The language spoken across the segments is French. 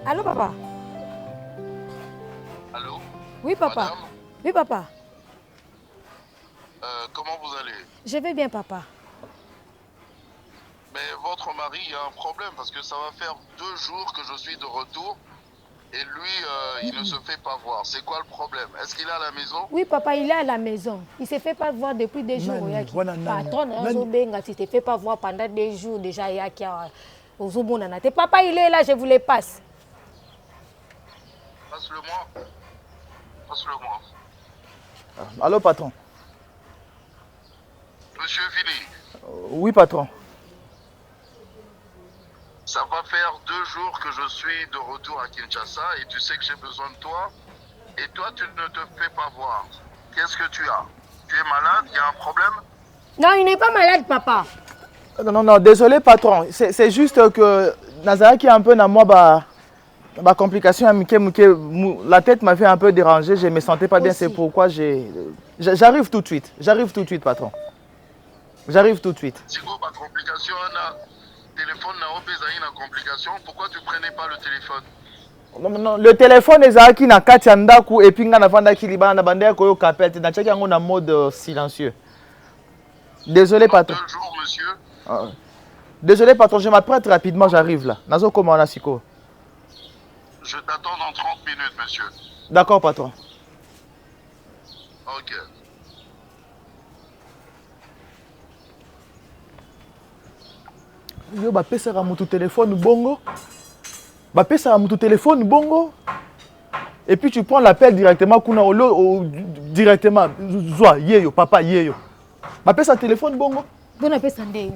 Allô, papa? Allô? Oui, papa. Madame, Oui, papa. comment vous allez? Je vais bien, papa. Mais votre mari, il y a un problème parce que ça va faire 2 jours que je suis de retour et lui, il ne se fait pas voir. C'est quoi le problème? Est-ce qu'il est à la maison? Oui, papa, il est à la maison. Il ne se fait pas voir depuis des jours. Patron, si ne te fait pas voir pendant des jours déjà. Papa, il est là, je vous le passe. Passe-le-moi. Passe-le-moi. Allô, patron? Monsieur Vili, Oui, patron. ça va faire 2 jours que je suis de retour à Kinshasa et tu sais que j'ai besoin de toi. Et toi, tu ne te fais pas voir. Qu'est-ce que tu as? Tu es malade? Il y a un problème? Non, il n'est pas malade, papa. Non, désolé, patron. C'est juste que Nazara qui est un peu dans moi, bah, complication, la tête m'a fait un peu déranger, je ne me sentais pas bien, c'est pourquoi j'arrive tout de suite, patron. J'arrive tout de suite. Si vous, pas complication, téléphone n'a pas une complication, pourquoi tu ne prenais pas le téléphone? Non, le téléphone est qui na kati ya ndaku et puis nga na vanda ki libana na banda ko yo kapel te na tchaki yango na mode silencieux. Désolé, patron. 2 jours, monsieur. Désolé, patron, je m'apprête rapidement, j'arrive là. Nazo comment on a siko? Je t'attends dans 30 minutes, monsieur. D'accord, patron. Ok. Yo ba pesa ka mutu téléphone bongo. Ba pesa ka mutu téléphone bongo. Et puis tu prends l'appel directement kuna directement zwa yeyo papa yeyo. Ba pesa téléphone bongo. Bon appel Sandé.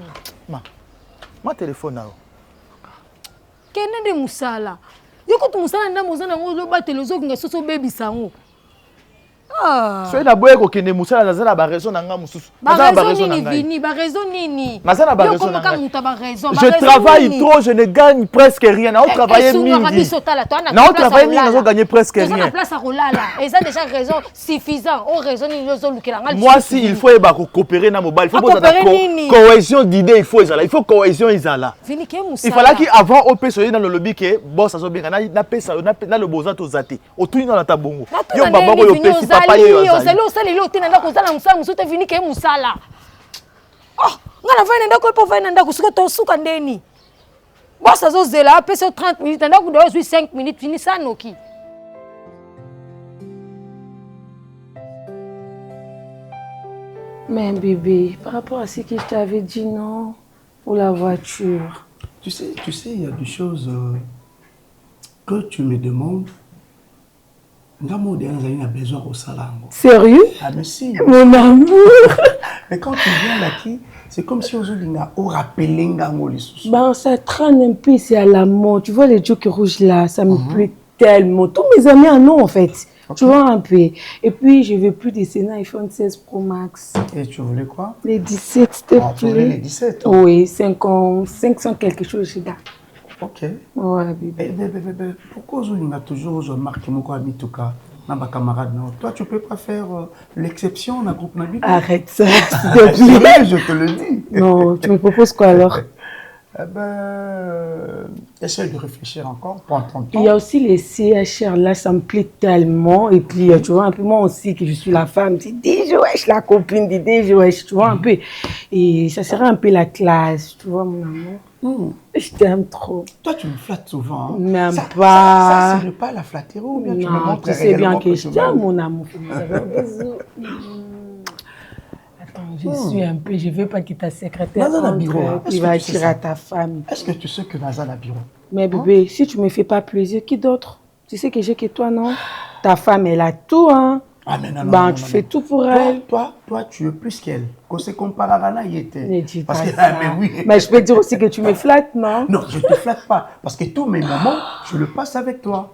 Ma téléphone là. Kene de musala. Yoko tu musala nda mozana ngo ba telezo nga soso baby sango. Soyez la boye ko kende musala nazala ba raison na nga mususu. Nazala ba raison nini vini, ba raison nini. Nazala ba raison na nga. Je travaille trop, je ne gagne presque rien. Na travailler mingi. Na travailler mingi, nazo gagner presque rien. Na place à rolala. Et ça déjà raison suffisant. Oh raison ni lozo lukela nga. Moi si il faut ba coopérer na mobile, il faut que cohésion d'idées, il faut izala. Il faut cohésion izala. Vini ke musala. Il fallait qu'avant OP soyez dans le lobby que boss azo bien na pesa na le boza to zate. Otuni na tabongo. Yo baba ko yo pesi papa yo ozali osala ilo te na ndako ozala musala mosusu te vini ke musala. Oh, nga na vai na ndako po vai na ndako siko to suka ndeni. Boss azozela apesa 30 minutes na ndako doyo 5 minutes fini ça noki. Mais bébé, par rapport à ce que je t'avais dit, non, pour la voiture. Tu sais, il y a des choses que tu me demandes. A besoin au salango. Sérieux? Ah mais si. Mon amour. Mais quand tu viens là, c'est comme si aujourd'hui on rappelait Ben ça traîne un peu, c'est à la mode. Tu vois les jokes rouges là, ça me plaît tellement. Tous mes amis en ont en fait. Okay. Tu vois un peu. Et puis je veux plus des iPhone 16 Pro Max. Et tu voulais quoi? Les 17 s'il te plaît. Tu voulais les 17? Oui, 500 quelque chose chez là. Ok. Ouais, bébé. Pourquoi on a toujours marqué mon cas ma camarade? Toi, tu peux pas faire l'exception dans le groupe Nabi? Arrête ça, s'il te plaît. Je te le dis. Non, tu me proposes quoi alors? Essaye de réfléchir encore, prends ton temps. Il y a aussi les CHR, là, ça me plaît tellement. Et puis, tu vois, un peu moi aussi, que je suis la femme, dis wesh, la copine, dis wesh, tu vois, un peu. Et ça serait un peu la classe, tu vois, mon amour. Je t'aime trop. Toi, tu me flattes souvent. Hein? Même ça, pas. Ça, c'est pas la flatterie ou bien tu me montres tu sais bien que je t'aime, mon amour. Je suis un peu, je veux pas que ta secrétaire qui va attirer à ta femme. Est-ce que tu sais que Nazan a bureau? Mais bébé, si tu me fais pas plaisir, qui d'autre? Tu sais que j'ai que toi, non? Ta femme, elle a tout, hein? Ah mais non, non, tu fais tout pour elle. Toi, tu es plus qu'elle. Quand c'est comparé à Rana, il était. Ne dis pas ça. Mais oui. Mais je peux dire aussi que tu me flattes, non? Non, je te flatte pas. Parce que tous mes moments, je le passe avec toi.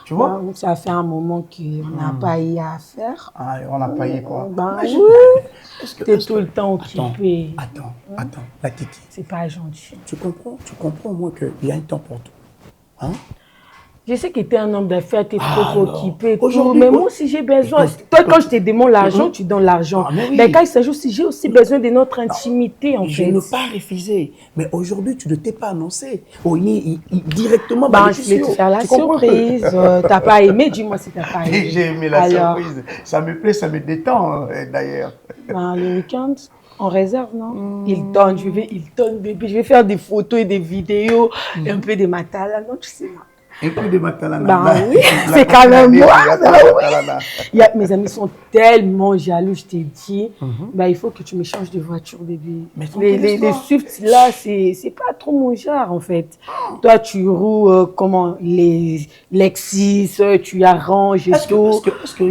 Tu vois? Ça fait un moment qu'on n'a pas eu à faire. Ah, on n'a pas eu quoi? Oui. Tu es tout le temps occupé. Attends, la Titi. C'est pas gentil. Tu comprends au moins qu'il y a un temps pour tout. Hein? Je sais que tu es un homme d'affaires, tu es trop occupé, tout, aujourd'hui, mais moi aussi j'ai besoin. Toi, quand je te demande l'argent, tu donnes l'argent. mais oui. Mais quand il s'agit aussi, j'ai aussi besoin de notre intimité, en Je fait. ne pas refuser. Mais aujourd'hui, tu ne t'es pas annoncé. Directement, Je voulais te faire la surprise. Tu n'as pas aimé, dis-moi si tu n'as pas aimé. J'ai aimé la surprise. Ça me plaît, ça me détend, d'ailleurs. Le week-end, on réserve, non? Il donne, bébé. Je vais faire des photos et des vidéos, un peu de matala. Non, tu sais. Un peu de matalana. Oui, c'est quand même moi. Mes amis sont tellement jaloux, je t'ai dit. Il faut que tu me changes de voiture, bébé. Les Swift, là, c'est pas trop mon genre, en fait. Toi, tu roules les Lexus, tu arranges et tout. Parce que,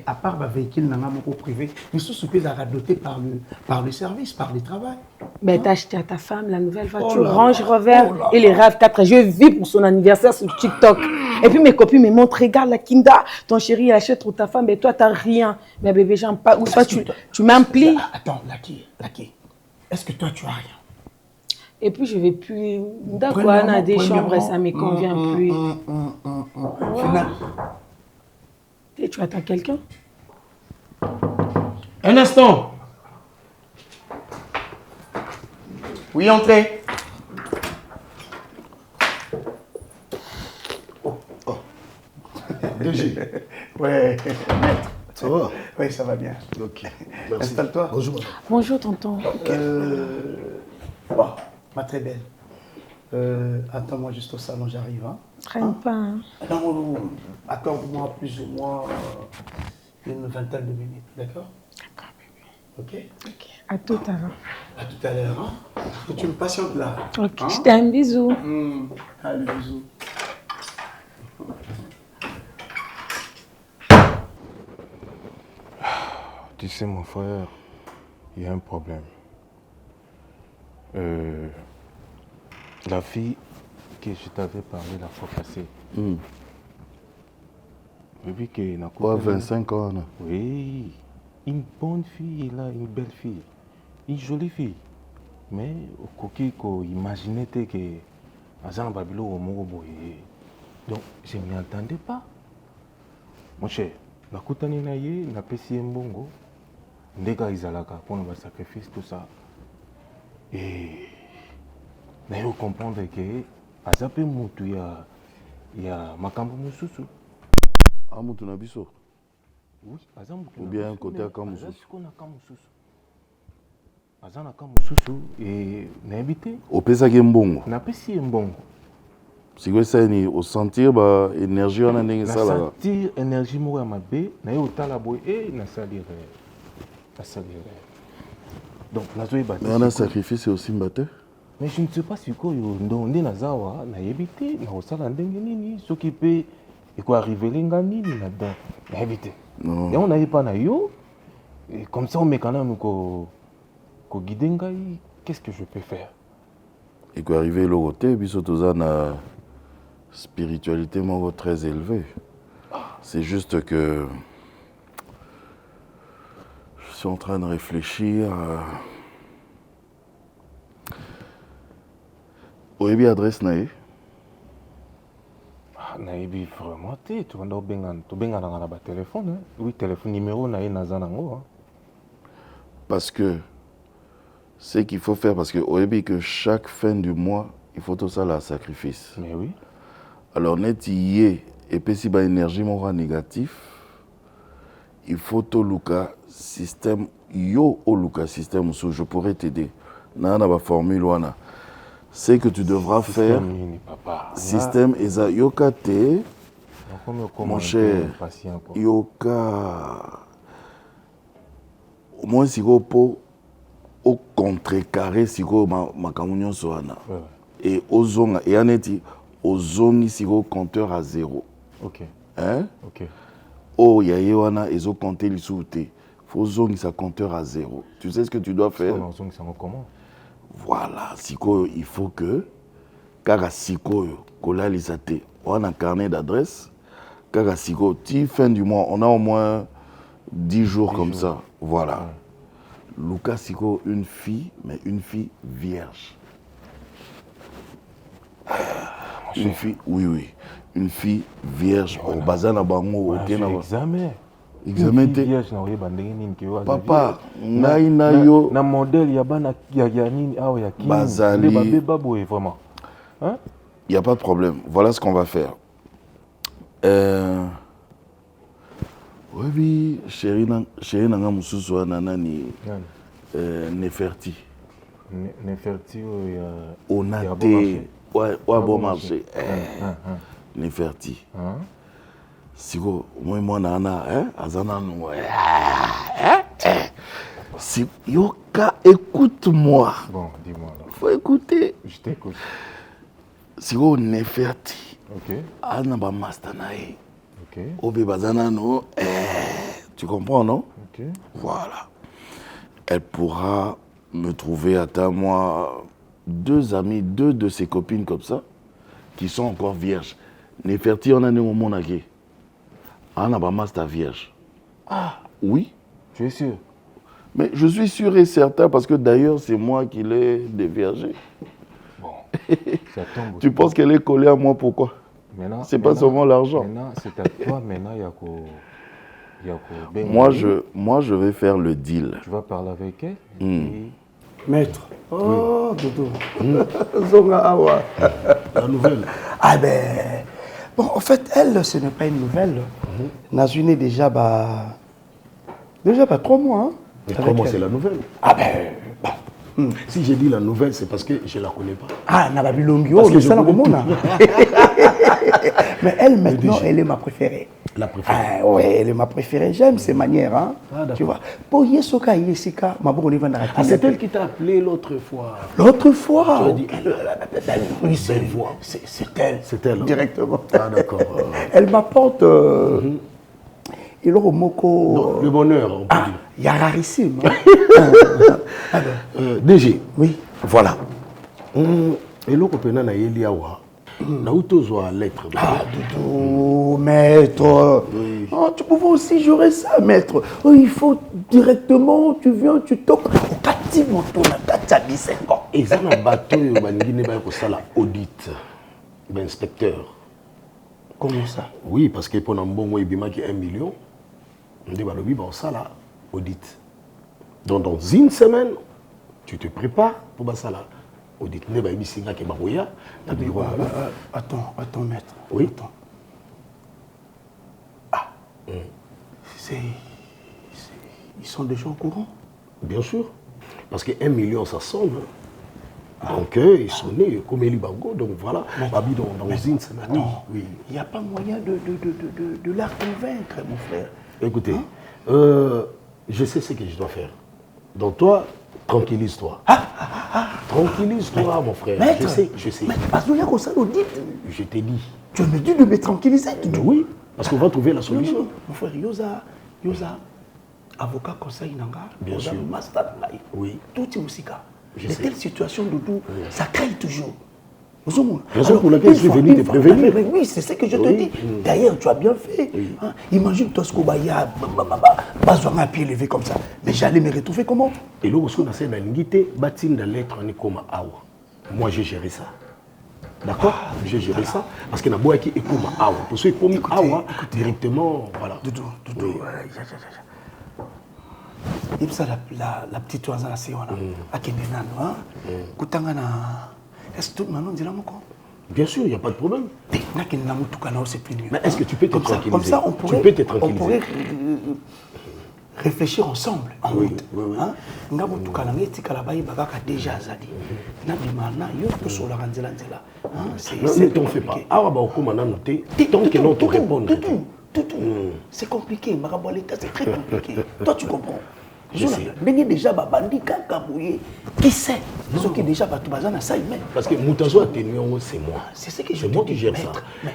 à part le véhicule privé, nous sommes dotés par le service, par le travail. Mais t'as acheté à ta femme la nouvelle voiture, Range Rover et les RAV4. Je vis pour son anniversaire sur TikTok. Et puis mes copines me montrent, regarde la Kinda, ton chéri il achète pour ta femme, mais toi t'as rien. Mais bébé, j'aime pas. Ou soit tu m'impliques. Attends, Laki, est-ce que toi tu as rien? Et puis je vais plus. D'accord, on a des chambres et ça me convient plus. Et tu attends quelqu'un? Un instant. Oui, entrez. DG. Ouais. Ça va? Oui, ça va bien. Ok. Installe-toi. Bonjour. Bonjour, tonton. Bon, ma très belle. Attends-moi juste au salon, j'arrive. Hein? Traîne pas. Hein? Non, attends-moi plus ou moins une vingtaine de minutes, d'accord? D'accord, bébé. Ok. À tout à l'heure. À tout à l'heure. Hein? Que tu me patientes là. Ok, hein? je t'ai un bisou. Allez, bisous. Tu sais, mon frère, il y a un problème. La fille que je t'avais parlé la fois passée. Depuis qu'elle n'a pas 25 ans. Non? Oui, une bonne fille, là, une belle fille. Une jolie fille. Mais au coquille, imaginez que Azan Babilo au Moroboye. Donc, je ne m'y entendais pas. Mon cher, la koutani na ye, na pesi mbongo. Ndeka izalaka pour nos sacrifices, tout ça. Et il faut comprendre que Azape Moutou, il y a Makambo Moussousou. Ah, Moutou Nabiso? Oui, Azamoutou. Ou bien un côté à Kamoussou? Azana Kamoussou et n'habité. Au Pesa Gembongo? Na pesi mbongo. Si vous savez, au sentir l'énergie, on a une salle. Na sentir énergie mourir ma bé, na yo talaboy et na salir. Donc, mais on a un sacrifice aussi mbatté. Mais je ne sais pas si on est nazawa, na yebité, na osala ndenge nini, ce qui peut et quoi arriver l'engani là-dedans, na yebité. Non. Et on n'arrive pas na yo, et comme ça on met quand même ko guider ngai, qu'est-ce que je peux faire? Et quoi arriver le côté, puis surtout ça na spiritualité très élevée. C'est juste que je suis en train de réfléchir. Oyebi adresse nae? Naebi vraiment te, tu vas benga na ba téléphone, oui téléphone numéro nae nazanango. Parce que ce qu'il faut faire, parce que oyebi que chaque fin du mois, il faut tout ça la sacrifice. Mais oui. Alors net y et puis si ba énergie mora négatif, il faut tout luka système yo au luka système so je pourrais t'aider. Na ba formule wana. C'est que tu devras faire système eza yoka te mon cher yoka au moins si go po au contrecarré si go makambo nyonso wana et ozonga et aneti ozongi si go compteur à 0. OK. Hein? OK. Oh yaye wana ezo compter lisusu te. Faut zongi sa compteur à 0. Tu sais ce que tu dois faire? Comment? Voilà, siko, il faut que kaka siko kola lisate. On a un carnet d'adresse. Kaka siko, fin du mois, on a au moins 10 jours comme ça. Voilà. Ouais. Lucas siko, une fille, mais une fille vierge. Une fille, oui. une fille vierge au bazar bango au examen. Examen te. Vierge na oyeba ndenge nini ke wa. Papa, ngai na yo na modèle ya bana ya nini awa ya kini. Bazali. Le babé babo vraiment. Hein? Il y a pas de problème. Voilà ce qu'on va faire. Oui, chérie nanga mususu wana nani Neferti. Neferti ya Onate. Ouais, bon marché. Neferti. Siko moi nana azana no. Si Yoka, écoute-moi. Bon, dis-moi là. Faut écouter. Je t'écoute. Siko Neferti. OK. Ana ba mastanae. OK. Obe bazana no. Tu comprends, non? OK. Voilà. Elle pourra me trouver à moi 2 amis, 2 de ses copines comme ça, qui sont encore vierges. Neferti, on a un moment nagué. Anna Bamas, ta vierge. Ah, oui. Tu es sûr? Mais je suis sûr et certain parce que d'ailleurs, c'est moi qui l'ai déviergé. Bon, ça tombe. Tu penses qu'elle est collée à moi, pourquoi? C'est pas seulement l'argent. Maintenant, c'est à toi, maintenant, Moi, je vais faire le deal. Tu vas parler avec elle Maître. Oh, Dodo. Zonga Awa. La nouvelle. Ah ben... Bon, en fait, elle, ce n'est pas une nouvelle. Nazune déjà, déjà 3 mois. Hein, mais 3 mois, c'est la nouvelle. Ah ben... Si j'ai dit la nouvelle, c'est parce que je ne la connais pas. Ah, Nababilongio, mais ça n'a pas. Mais elle, maintenant, elle est ma préférée. La préférée? Ah, oui, elle est ma préférée. J'aime ses manières. Hein. Ah, tu vois. Pour Yesoka Yesika, ma bonne Ah, c'est elle qui t'a appelé l'autre fois. L'autre fois? Tu as dit, oui, belle voix. C'est elle. C'est elle. Hein? Directement. Ah, d'accord. Elle m'apporte... Il aura moko... Non, le bonheur, on peut dire. Il y a rarissime. DG. Oui. Voilà. Et l'autre pena na Eliawa. Na utozwa lettre. Ah, Doudou, maître. Oui. Oh, tu pouvais aussi jurer ça, maître. Oh, il faut directement, tu viens, tu toques. Au kati moto, na kati bisengo. Et ça, na bateau, baningine ba ko sala audit. Inspecteur. Comment ça? Oui, parce que pendant mbongo ibima ki 1 million, on dit balobi ba sala audit. Donc dans une semaine, tu te prépares pour basala audit. Ne ba bisinga ke baroya na bureau. Attends, maître. Oui. Attends. Ah. Ils sont déjà au courant? Bien sûr. Parce que 1 million, ça sonne. Donc, ils sont nés comme Eli Bango. Donc voilà, Babi dans une semaine. Oui. Il n'y a pas moyen de la convaincre, mon frère. Écoutez, je sais ce que je dois faire. Donc toi, tranquillise-toi. Tranquillise-toi, mon frère. Maître, je sais. Maître, parce qu'il y a comme ça l'audit. Je t'ai dit. Tu me dis de me tranquilliser. Oui, parce qu'on va trouver la solution. Non, mon frère, Yosa, avocat conseil Nanga, bien sûr. Master Life. Oui. Tout est aussi cas. Je De sais. telles situations, Doudou, ça craille toujours. Raison pour laquelle je suis venu te prévenir. Mais oui, c'est ce que je te dis. D'ailleurs, tu as bien fait. Oui. Hein? Imagine toi ce qu'on va y a, pas un pied levé comme ça. Mais j'allais me retrouver comment? Et là, on a fait la lingité, bâtir la lettre en comme Awa. Moi, j'ai géré ça. D'accord? J'ai géré ça. Parce que na boya qui est comme Awa. Pour ceux qui comme Awa, directement, voilà. Doudou. Oui. Il ça la petite oiseau là, c'est on a. À Kenenano, hein? Koutangana. Est-ce que tout le monde dit là mon con? Bien sûr, il n'y a pas de problème. C'est plus nul. Mais est-ce que tu peux te tranquilliser? Comme ça, on pourrait réfléchir ensemble. En route. Oui. Ngabo tukalanga tikala bayi bagaka déjà azali. Na bimana yo to sola ranzela nzela. Ne t'en fais pas. Awa ba okoma na noté. Tant que l'on te répond. C'est compliqué, Marabo l'état c'est très compliqué. Toi tu comprends? Je sais. Mais déjà babandi kaka boye. Qui sait? Ceux qui déjà ba tubazana ça même. Parce que Moutazo a tenu c'est moi. C'est ce que je C'est te moi dis. qui gère ça.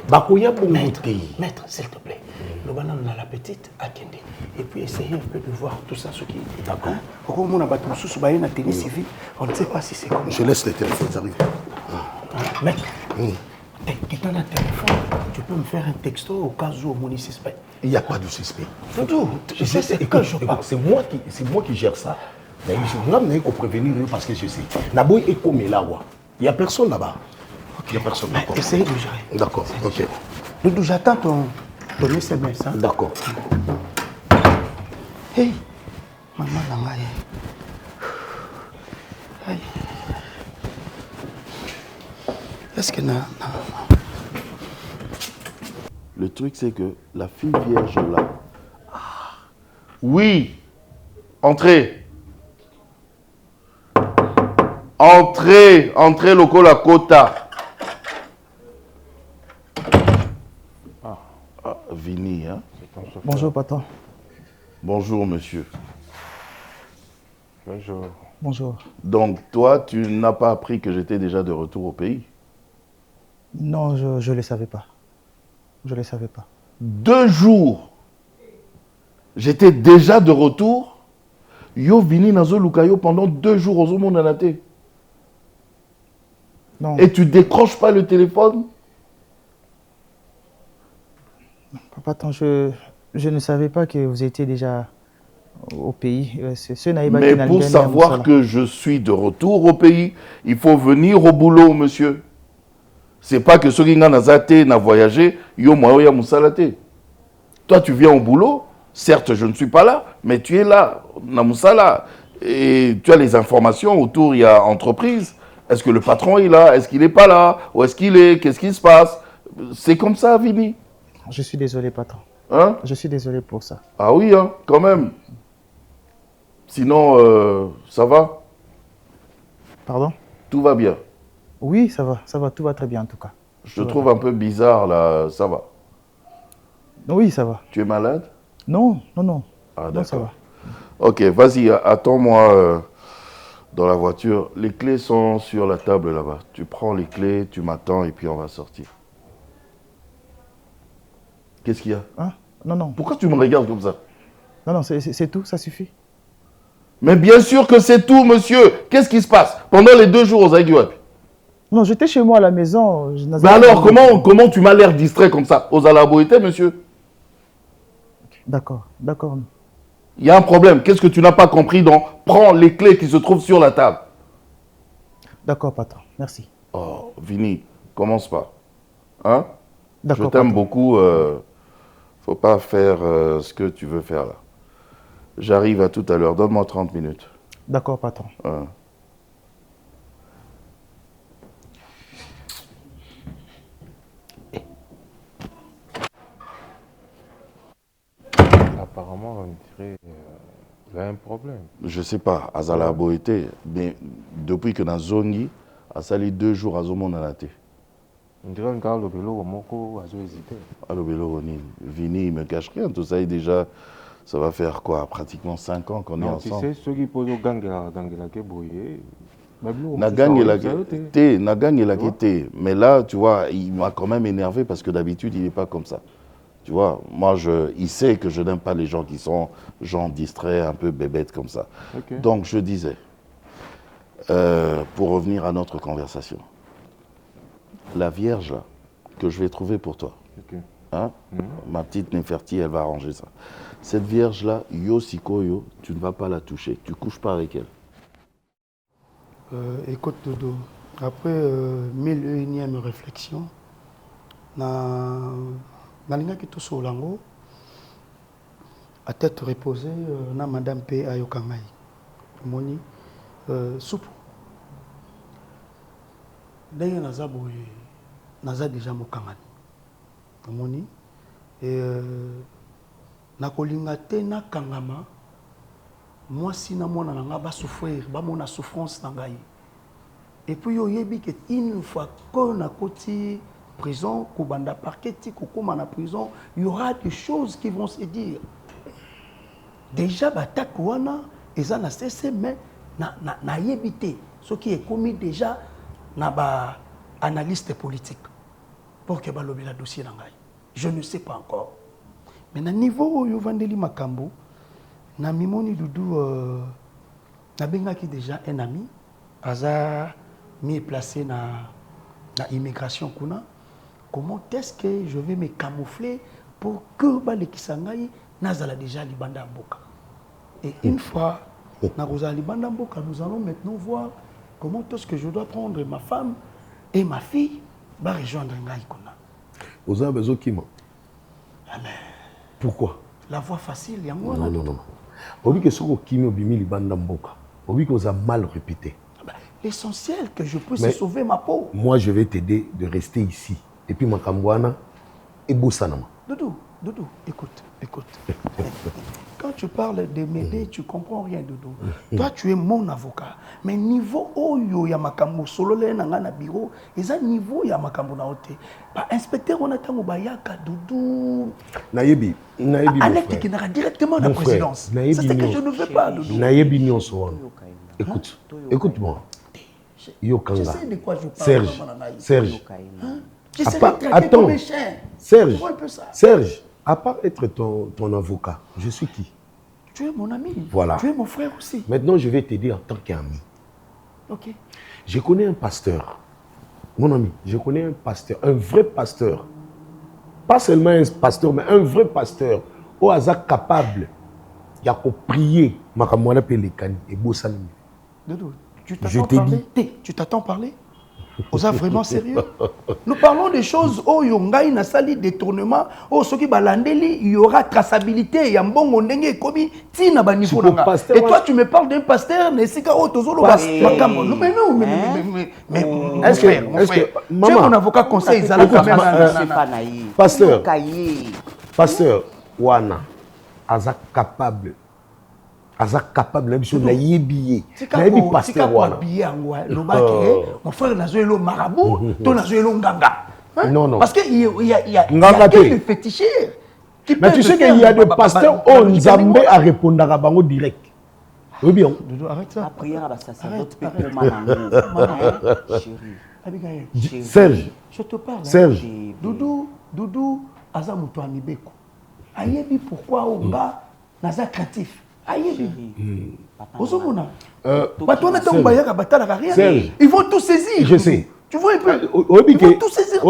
Bakoya pour Maître, s'il te plaît. Le banane on a la petite à Kende. Et puis essayer un peu de voir tout ça ce qui est. D'accord. Pourquoi on a battu sous baïna tennis civil? On ne sait pas si c'est comme ça. Je laisse les téléphones arriver. Maître, quelqu'un a un téléphone, tu peux me faire un texto au cas où mon suspect. Il n'y a pas de suspect. Tout. C'est moi qui gère ça. Mais je ne peux pas prévenir parce que je sais. Naboy est comme là. Il n'y a personne là-bas. Il n'y a personne. Essayez de gérer. D'accord, ok. Doudou, j'attends ton SMS. Hein? D'accord. Hey, maman Langaye. Hey. Est-ce que Le truc, c'est que la fille vierge là. Oui, entrez. Entrez, loco la quota. Vini, hein? Bonjour, patron. Bonjour, monsieur. Bonjour. Bonjour. Donc, toi, tu n'as pas appris que j'étais déjà de retour au pays? Non, je ne le savais pas. Je ne le savais pas. 2 jours. J'étais déjà de retour. Yo vini nazo lukayo pendant 2 jours aux monanate. Non. Et tu décroches pas le téléphone? Patron, je ne savais pas que vous étiez déjà au pays. Mais pour savoir que je suis de retour au pays, il faut venir au boulot, monsieur. C'est pas que ceux qui n'ont voyagé, yo moyo ya musalate. Toi, tu viens au boulot. Certes, je ne suis pas là, mais tu es là, na musala. Et tu as les informations autour, il y a entreprise. Est-ce que le patron est là? Est-ce qu'il n'est pas là? Où est-ce qu'il est? Qu'est-ce qui se passe? C'est comme ça, Vini. Je suis désolé, patron. Hein? Je suis désolé pour ça. Ah oui, hein, quand même. Sinon, ça va? Pardon? Tout va bien. Oui, ça va, tout va très bien en tout cas. Je te trouve un peu bizarre là, ça va. Oui, ça va. Tu es malade? Non. Ah Non, d'accord. ça va. Ok, vas-y, attends-moi dans la voiture. Les clés sont sur la table là-bas. Tu prends les clés, tu m'attends et puis on va sortir. Qu'est-ce qu'il y a? Hein? Non. Pourquoi tu me regardes comme ça? Non, c'est tout, ça suffit. Mais bien sûr que c'est tout, monsieur. Qu'est-ce qui se passe pendant les 2 jours aux Aiguiwap? Non, j'étais chez moi à la maison. Mais alors, comment tu m'as l'air distrait comme ça? Aux Alaboïté, monsieur? D'accord. Il y a un problème. Qu'est-ce que tu n'as pas compris? Donc, prends les clés qui se trouvent sur la table. D'accord, patron. Merci. Oh, Vini, commence pas. Hein? Je D'accord, t'aime patron. beaucoup. Faut pas faire ce que tu veux faire là. J'arrive à tout à l'heure. Donne-moi 30 minutes. D'accord, patron. Hein. Apparemment, on dirait qu'il a un problème. Je sais pas, Azala Boete, mais depuis que Nazongi a sali 2 jours à Zomonanate. On dirait que le vélo au Moko a hésité. Allo Vélo Ronin, Vini, il me cache rien. Tout ça est déjà, ça va faire quoi? Pratiquement 5 ans qu'on est Non, tu ensemble. sais, ceux qui posent au gang la Keboye, Nagang et la Kété. Mais là, tu vois, il m'a quand même énervé parce que d'habitude, il n'est pas comme ça. Tu vois, moi, il sait que je n'aime pas les gens qui sont gens distraits, un peu bébêtes comme ça. Okay. Donc, je disais, pour revenir à notre conversation, la Vierge là, que je vais trouver pour toi, Okay. hein? Ma petite Néferti, elle va arranger ça. Cette Vierge-là, Yo Sikoyo, tu ne vas pas la toucher. Tu ne couches pas avec elle. Écoute, Dodo, après 1001e réflexion, nalingaki tosolango à tête reposée na madame P ayokangai moni soupe ndenge naza boye naza déjà mokangani moni et nakolinga te nakangama mwasi na mwana na nga basouffrir bamona souffrance na ngai et puis oyebi que une fois que nakoti prison, Koubanda parquet, Koukouma na prison, il y aura des choses qui vont se dire. Déjà, batak wana, ils en a cessé, mais na yébité. Ce qui est commis déjà, na ba analyste politique. Pour que ba lobi la dossier n'angaï. Je ne sais pas encore. Mais na niveau où yo vandeli makambo, na mimoni doudou, na benga qui déjà un ami, aza mis placé na immigration kuna. Comment est-ce que je vais me camoufler pour que les Kisangaï n'azala déjà Libanda Mboka? Et une fois, Narosa Libanda Mboka, nous allons maintenant voir comment est-ce que je dois prendre ma femme et ma fille pour rejoindre Ngaï Kona. Aux hommes, besoin qui Pourquoi? La voie facile, il y a Non, non, non. Au que ce qui m'a bimi libanda mboka. Au que vous a mal répété. L'essentiel que je puisse sauver ma peau. Moi, je vais t'aider de rester ici. Et puis, ma kambouana et boussanama. Doudou, écoute. Quand tu parles de m'aider, tu comprends rien, Doudou. Toi, tu es mon avocat. Mais niveau oyo ya makambo solo le na na bureau, eza niveau ya makambo na ote. Ba inspecteur on attend bayaka Doudou. Nayebi. Alec qui n'ira directement à la présidence. C'est ce que je ne veux pas, Doudou. Nayebi nyonso. Écoute-moi. Yo Kanga. Je sais de quoi je parle. Serge. Je sais pas traiter comme un chien. Serge, à part être ton avocat, je suis qui? Tu es mon ami. Voilà. Tu es mon frère aussi. Maintenant, je vais t'aider en tant qu'ami. Ok. Je connais un pasteur. Mon ami, je connais un pasteur, un vrai pasteur. Pas seulement un pasteur, mais un vrai pasteur. Au hasard capable. Il y a qu'à prier. Makamwana Pelekani et Bossanimi. Doudou, tu t'attends parler? Vous êtes vraiment sérieux? Nous parlons des choses où Yongai na sali détournement, où ce qui balandeli, il y aura traçabilité, il y a un bon mondenge komi tina ba niveau nanga. Et toi tu me parles d'un pasteur, mais c'est quand tozolo ba makambo. Mais non, mais est-ce que maman, tu es mon avocat conseil zala quand même pasteur Wana Azak capable même sur la yébié. Nayebi pasteur Wana. Mon frère n'a joué le marabout, toi n'a joué le nganga. Non. Parce qu'il y a des féticheurs. Mais tu sais qu'il y a des pasteurs où Nzambe a répondu à Bango direct. Oui bien. Arrête ça. Serge. Je te parle. Serge. Doudou, Azamuto Amibeko. Ayebi pourquoi on va Naza créatif. Ayebi. Osomona. Ils vont tout saisir. Je sais. Tu vois un peu. Ils vont tout saisir.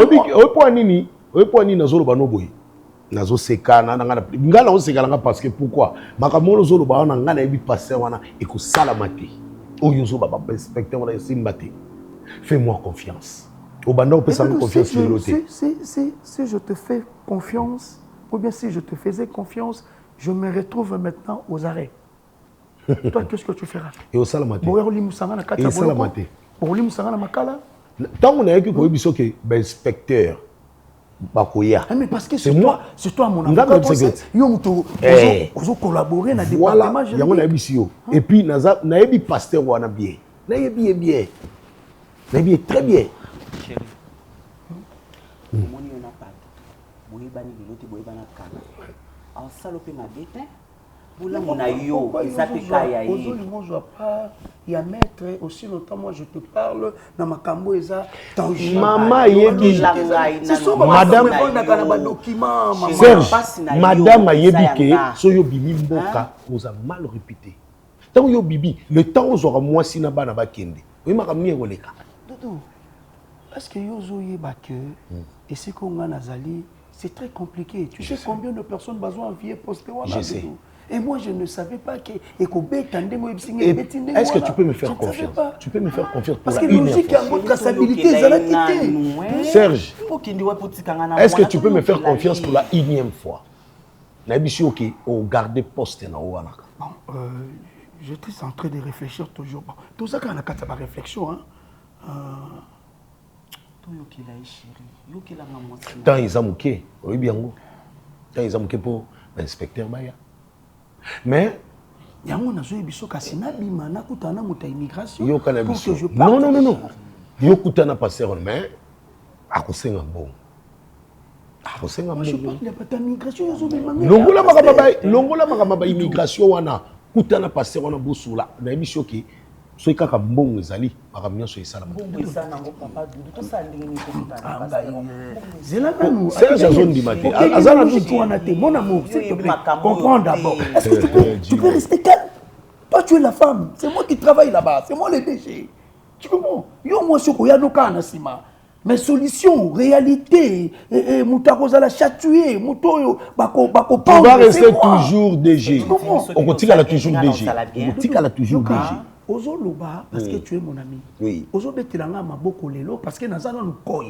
Nazo seka na ngala oseka nga parce que pourquoi makamolo zolo ba na ngala ebi passer wana et ko salamate oyo zo ba inspecteur wana simbate. Fais-moi confiance. Au banda on peut s'en confiance sur l'autre. Si je te fais confiance ou bien si je te faisais confiance, je me retrouve maintenant aux arrêts. Toi, qu'est-ce que tu feras? Et au salamate. Et au salamate. Tant on a eu que biso que inspecteur Bakoya. Mais parce que c'est toi mon avocat. Vous collaborer dans le département. Voilà, et puis naebi pasteur wana bien. Naebi bien. Naebi très bien. Chérie. Moni on a pas. Boye bani biloti boye bana kala. En salopé ma bête. Boula mon ayo, ezapeka ya yi. Aujourd'hui moi je vois pas il y a maître aussi longtemps moi je te parle dans ma cambo eza tangible. Maman yebi c'est ça madame na document maman. Serge, madame yebi ke so yo bimi mboka oza mal répété. Tant yo bibi le temps ozora moi sina bana ba kende. Oui makamni ngoleka. Doudou. Est-ce que yo zo yeba que et c'est qu'on a nazali c'est très compliqué. Tu sais combien de personnes besoin envier poster wana. Je sais. Et moi, je ne savais pas que... Est-ce que tu peux me faire confiance? Tu peux me faire confiance pour parce que logique, il y a une traçabilité, ça va quitter. Serge, est-ce que tu peux me faire confiance pour la énième fois? Nabishi ok, au garder poste na ouana. Bon, j'étais en train de réfléchir toujours. Bon, tout ça quand on a quatre ma réflexion, hein. Tant ils ont mouké, oui bien go. Tant ils ont mouké pour l'inspecteur Baya. Mais yango na zoye biso kasi na bima na kutana muta immigration yo kana biso non yo kutana passer mais akosenga bon je parle de pas immigration yo zo bima longola makaba immigration wana kutana passer wana bosula na biso ki so kaka mbongo ezali makamnya so esala mbongo esana ngo papa Doudou to sa ndingi ko kutana zela kanu c'est la zone du matin azana tout wana te mon amour s'il te plaît comprends d'abord est-ce que tu peux rester calme? Toi tu es la femme, c'est moi qui travaille là-bas, c'est moi le DG. Tu comprends? Yo moi soko ya no kana sima. Mais solution, réalité, Moutarosa la chatoué, Moutoyo, Bako, tu vas rester toujours DG. On continue à toujours DG. On continue à toujours DG. Ozo loba parce que tu es mon ami. Oui. Ozo betelanga maboko lelo parce que nazana nous koi.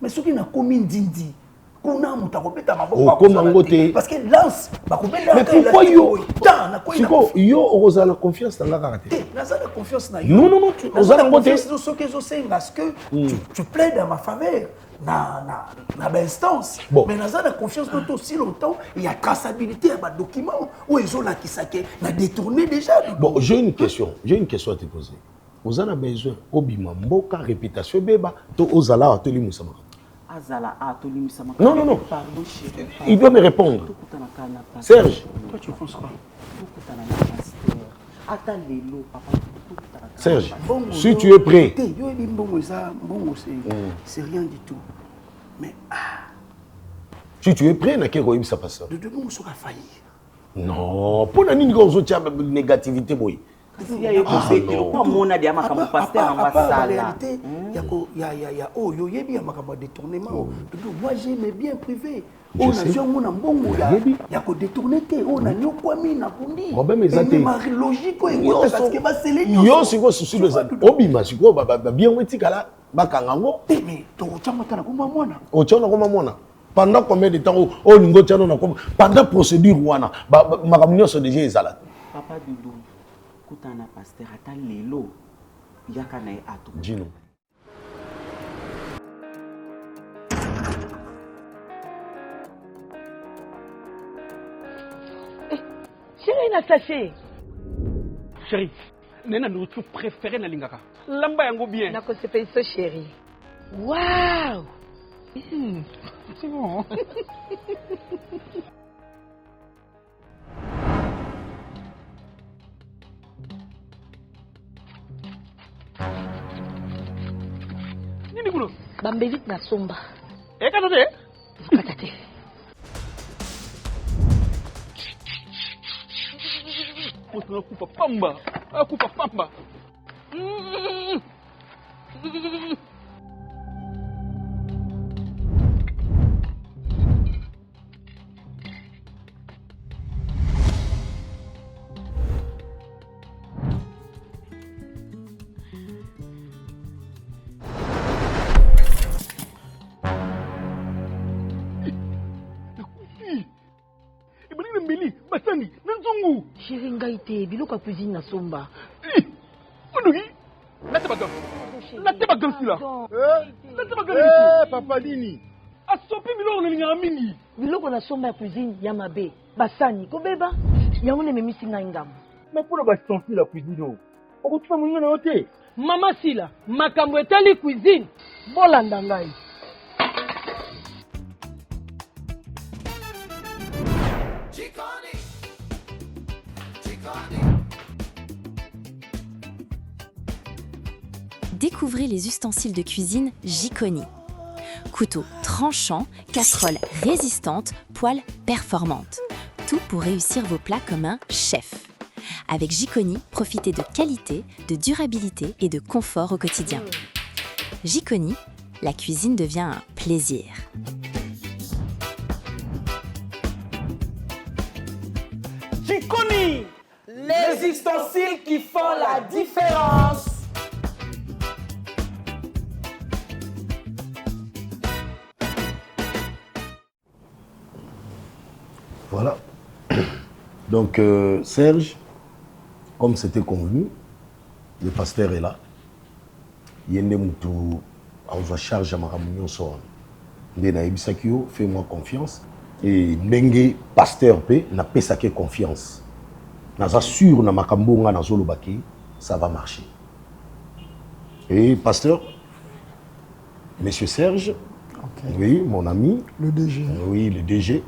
Mais ce qui n'a commis ndindi. kuna mutakopeta Oh, maboko comme en côté. parce que lance bakobenda Mais pourquoi yo Siko yo oza la confiance dans la karaté? naza la confiance na Non, tu oza la côté. soki ezosenga parce que tu plaides à ma faveur na instance. Bon. Mais naza la confiance d'auto aussi longtemps il y a traçabilité à ma document où ezolakisa ke na détourné déjà. Bon, j'ai une question à te poser. Vous avez besoin obima mboka réputation beba to ozala to limusama. Azala atolimisama. Non. Pardon chérie. Il doit me répondre. Serge. Toi tu penses quoi? Serge, si tu es prêt. C'est rien du tout. Mais Si tu es prêt, na kero ça passe. de bon sera failli. Non, pour la nini gozo tia négativité boy. Il y a mon avis à ma pasteur en la réalité, il y a oh yo yebi à ma détournement. Moi j'aime bien privé. On a vu mon ambongo là. Il y a que détourner on a nyo kwami na kundi. Robert Mezate. Ma logique parce que ba c'est les yo siko susu le za. Obima siko ba bien wetikala bakangango. Mais to chama tana kuma mwana. O chama kuma mwana. Pendant combien de temps o ningo chano na comme pendant procédure wana makamunyo so déjà ezala. Papa Doudou. Kutana pasteur ata lelo yakana ato. Dino. Chérie na sachet. Chérie, nena nourriture préférée na lingaka. Lamba yango bien. Nako se paye ça chérie. Waouh. C'est bon. Nini kuno? Bambelite na somba. Eka note? Patate. Moto nakufa pamba. Akufa pamba. Chérie ngaite biloko cuisine na somba. Onugi? Nate bagam. Nate bagam sila. Nate bagam. Papa Dini. Asopi biloko na mingi. Biloko na somba ya cuisine ya mabe. Basani kobeba. Yango ne memisi ngai ngam. Mais pour ba sentir la cuisine. Okutuma mwinga na yote. Mama sila, makambo etali cuisine. Bolanda ngai. Découvrez les ustensiles de cuisine Jikoni. Couteau tranchant, casserole résistante, poêle performante. Tout pour réussir vos plats comme un chef. Avec Jikoni, profitez de qualité, de durabilité et de confort au quotidien. Jikoni, la cuisine devient un plaisir. Jikoni, les ustensiles qui font la différence. Voilà. Donc, Serge, comme c'était convenu, le pasteur est là. Yende Moutou, on charge à ma réunion sur Ndena Ibisakio, fais-moi confiance. Et Ndengue, pasteur P, n'a pas saqué confiance. Naza sûr, na makambonga na zolobaki, ça va marcher. Et pasteur, monsieur Serge, okay. Oui, mon ami. Le DG. Oui, le DG.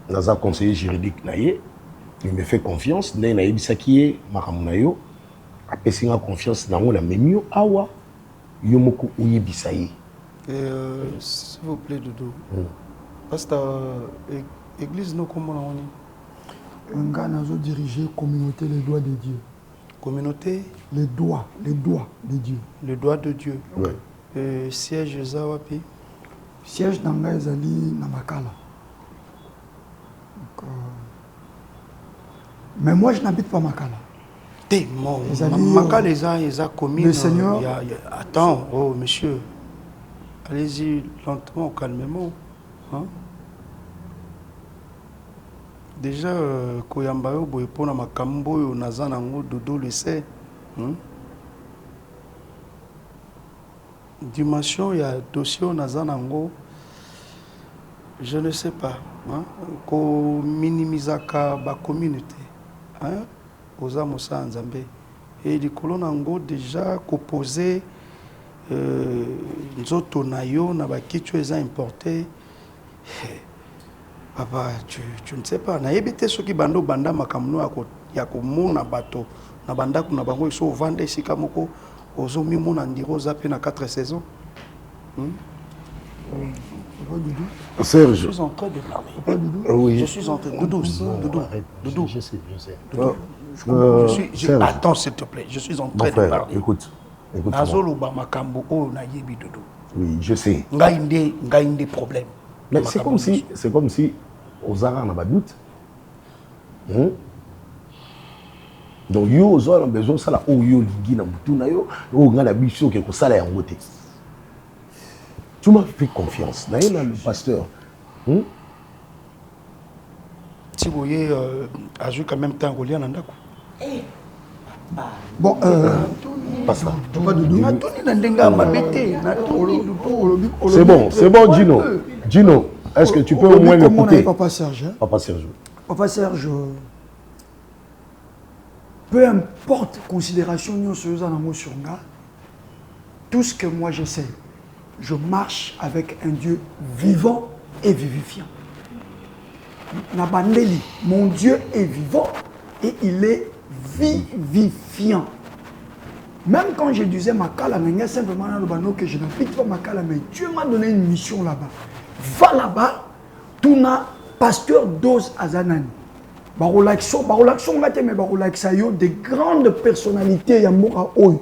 Naza conseiller juridique naye, il me fait confiance. Ndena Ibisaki, makamunayo, a s'il confiance dans la memio awa, yomoko uyebisaye. S'il vous plaît, Doudou. Parce que l'église, nous, comment on est? Un gars n'a pas dirigé communauté les doigts de Dieu. Communauté? Les doigts de Dieu. Les doigts de Dieu. Ouais. Siège Zawapi? Siège Nanga Ezali Namakala. Mais moi, je n'habite pas Makala. Makala, les a commis. Le Seigneur. Attends, oh monsieur. Allez-y lentement, calmement. Hein? Déjà, Koyambayo, Boyepona Makambo, Nazanango, Dodo le sait. Dimension, il y a dossier Nazanango. Je ne sais pas. Ko minimisaka ba communauté. Oza Mosa Nzambe. Et les colons Nango déjà composé nzoto nayo na ba kitu eza importé. Papa, tu ne sais pas. Na yebite soki bando banda makamno ya ko mona bato na banda kuna bango iso vendre sika moko ozo mi mona ndiro zape na 4 saisons. Serge. Je suis en train de parler. Oui. Je suis en train de... Doudou. Je sais. Attends, s'il te plaît. Je suis en train de parler. Écoute. Oui, je sais. Ngaïndé problème. Mais c'est comme si aux Arabes n'a pas de doute. Donc yo aux Arabes besoin de ça là où yo ligi na butu na yo où on a la bicho que ça là en côté. Tu m'as fait confiance. D'ailleurs le pasteur. Si vous voyez a joué quand même temps Goliath Nandako. Bon, pas ça. C'est bon, Gino. Gino, est-ce que tu peux au moins l'écouter? Papa Serge. Papa Serge. Papa Serge, peu importe considération sur moi, tout ce que moi j'essaie, je marche avec un Dieu vivant et vivifiant. Nabandeli, mon Dieu est vivant et il est vivifiant. Même quand je disais Makala, mais simplement que je n'applique pas Makala, mais Dieu m'a donné une mission là-bas. Va là-bas, tout na pasteur Dose Azanani. Barolaxon, des grandes personnalités Yamura Oy,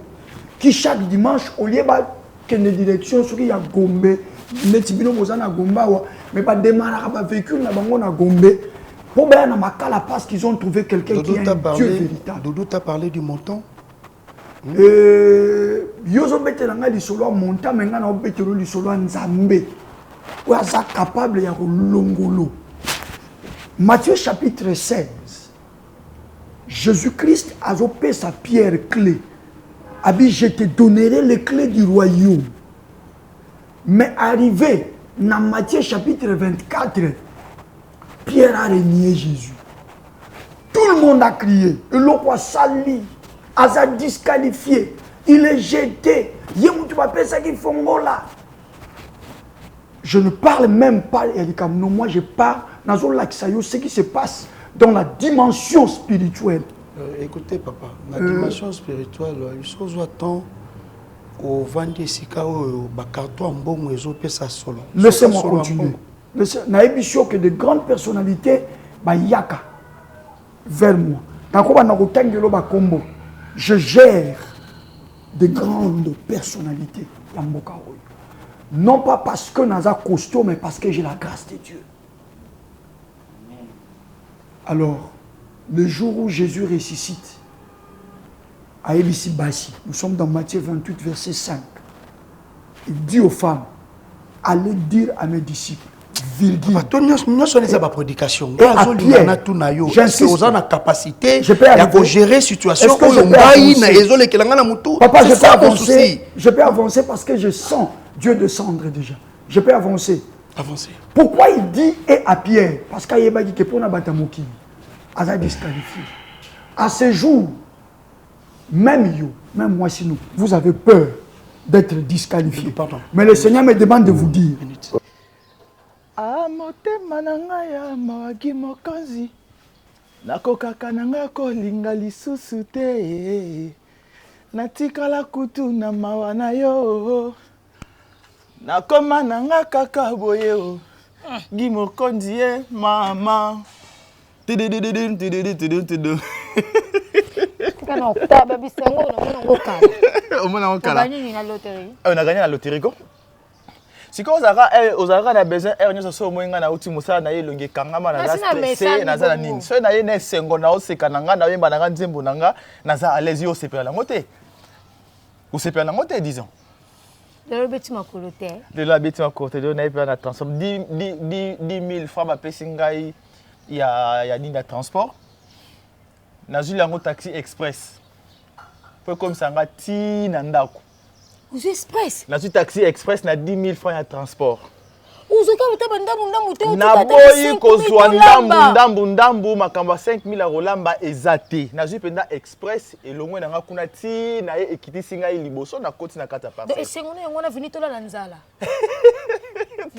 qui chaque dimanche, au lieu de la direction, sur qui y a Gombe, Netibino Mozana Gomba, mais pas démarrer à véhicule na Gombe. Pour bien na Makala parce qu'ils ont trouvé quelqu'un qui est un Dieu véritable. Doudou t'a parlé du montant. Yozo betelanga li solo montant mais ngana obetelo li solo nzambe. Ou asa capable ya longolo. Matthieu chapitre 16. Jésus-Christ a opé sa pierre clé. Abi je te donnerai les clés du royaume. Mais arrivé dans Matthieu chapitre 24, Pierre a renié Jésus. Tout le monde a crié. Et l'on a sali, a disqualifié. Il est jeté. Je ne parle même pas, non, moi je parle dans ce qui se passe dans la dimension spirituelle. Écoutez, papa, la dimension spirituelle, il faut attendre au vendre sika au carton bon et au ça solo. Laissez-moi continuer. Naïbisio que de grandes personnalités yaka vers moi. Je gère de grandes personnalités. Non pas parce que naza costaud, mais parce que j'ai la grâce de Dieu. Alors, le jour où Jésus ressuscite, à Ebisi Bassi, nous sommes dans Matthieu 28, verset 5. Il dit aux femmes, allez dire à mes disciples, virgule. Prédication. J'insiste. Aux la capacité de gérer situation. Papa, je peux avancer parce que je sens Dieu descendre déjà. Je peux avancer. Avancer. Pourquoi il dit et à Pierre? Parce qu'il y a qui pour Nabatamoki. A disqualifié. À ce jour, même moi si nous, vous avez peur d'être disqualifié. Pardon. Mais le Seigneur me demande de vous dire. Motema nanga ya mawagi mokonzi nakokaka nanga kolinga lisusu te natikala kutu na mawa na yo nakoma nanga kaka boye o gi mokonzi ye mama kana okutaba bisengo na ngokala omona ngokala gagné na loterie on a gagné la loterie ko. Si quand aux Arabes a besoin, on a so moinga na uti musa na yelonge kangama na stressé na za nini. So na yene sengo na oseka nanga na yemba nanga nzembo nanga na za allez yo sepela ngote. Ou sepela ngote disons. De la bête makolote. De la bête makolote. De la bête transport. 10 000 francs ma pesingai. Il y a ni de transport. Nazu lango taxi express. Peu comme ça ngati nandako. Vous express. Nazu taxi express na 10 000 francs de transport. Uzoka butaba ndambu te. Na boyi kozwa ndambu makamba 5 000 ya rolamba ezate. Nazu penda express elongwe nanga kuna ti na ye ekiti singa liboso na koti na kata parcelle. De sengono yango na vini tola nzala.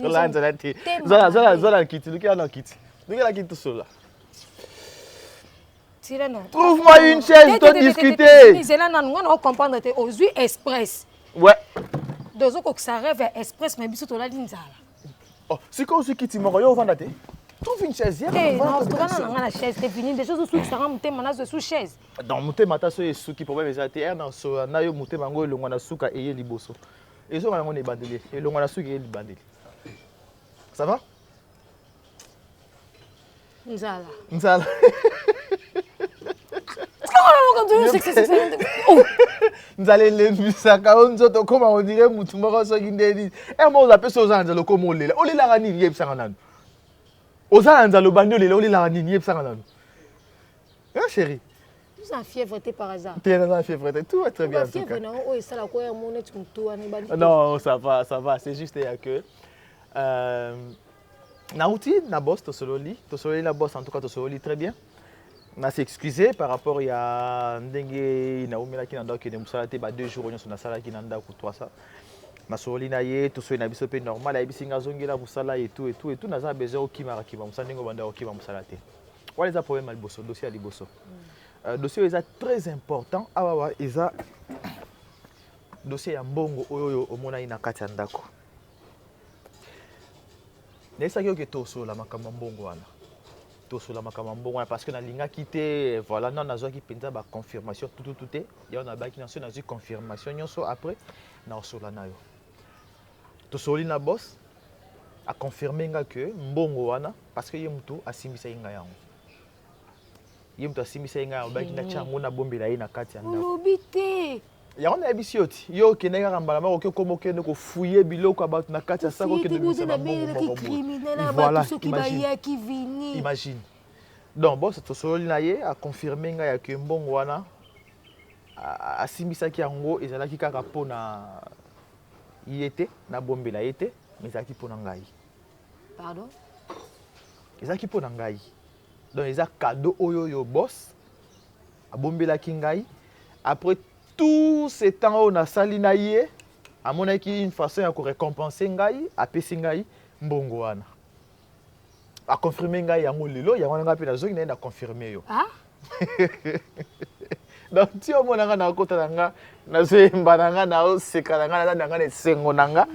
Tola nzala te. Zola kiti, luki na kiti. Luki la kiti sola. Trouve-moi une chaise, toi discuter. C'est là, on va comprendre. Aujourd'hui, express. Ouais. Deux autres qui s'arrêtent express, mais bisous, tu l'as dit. Oh, c'est quoi ce qui t'y m'a on va dater? Trouve une chaise. Non, tu vas la chaise. T'es fini. Des choses sous qui s'arrêtent, monter maintenant sous chaise. Dans monter maintenant sur les sous qui problème les ATR dans ce nayo monter mango et le ngwana souka et liboso. Et ça on est bandélé. Et le ngwana souka et bandélé. Ça va? Nzala. Nzala. Nzale lembisaka onzoto koma on dirait mutu moko soki ndeni. Eh moi oza pesa oza nzalo koma olela. Olela ngani yebisanga nanu. Oza nzalo bandi olela olela ngani yebisanga nanu. Hein chérie? Tu es en fièvre par hasard. Tu es en fièvre, tout va très bien en tout cas. Non, ça va, c'est juste que Naouti, na boss, Tosololi la boss en tout cas Tosololi très bien. On s'est excusé par rapport à Ndengue Naomi qui n'a que des moussalate 2 jours on a sala qui n'a pas pour ça. Na Sololi na ye, Tosololi na biso pe normal, ay bisinga zongela musala et tout naza besoin qui mara qui va musandengo banda qui va musalate. Quel est le problème al bosso dossier ali bosso? Dossier est très important. Ah ouais, isa dossier ya mbongo oyo omona ina kati ya ndako. Nesa kyo ke toso la makamba mbongo wana. Toso la makamba mbongo wana parce que na linga kité voilà non nazo ki penza ba confirmation tout est. Ya on a ba ki na so na confirmation nyonso après na osola nayo. Toso li na boss a confirmer nga que mbongo wana parce que ye muto asimbisa inga yango. Ye muto asimbisa inga yango ba ki na chango na bombela ye na kati ya ndako. Olobite. Ya on a bisioti yo kene ka mbala ma ko komo kene ko fouiller biloko about na kati ya sako ke de bisa ba mbongo voilà imagine donc bon c'est solo na ye a confirmer nga ya ke mbongo wana asimbisa ki yango ezalaki kaka pona yete na bombela yete mais ezalaki pona ngai. Pardon? Ezalaki pona ngai donc eza cadeau oyo yo boss a bombela ki ngai après tout ce temps on a sali na ye amonaki une façon ya ko récompenser ngai apesi ngai mbongo wana a confirmer ngai yango lelo yango nga pe na zongi na confirmer yo ah donc ti o mona nga na kota nga na zemba nga na o seka nga na nga ne sengo nga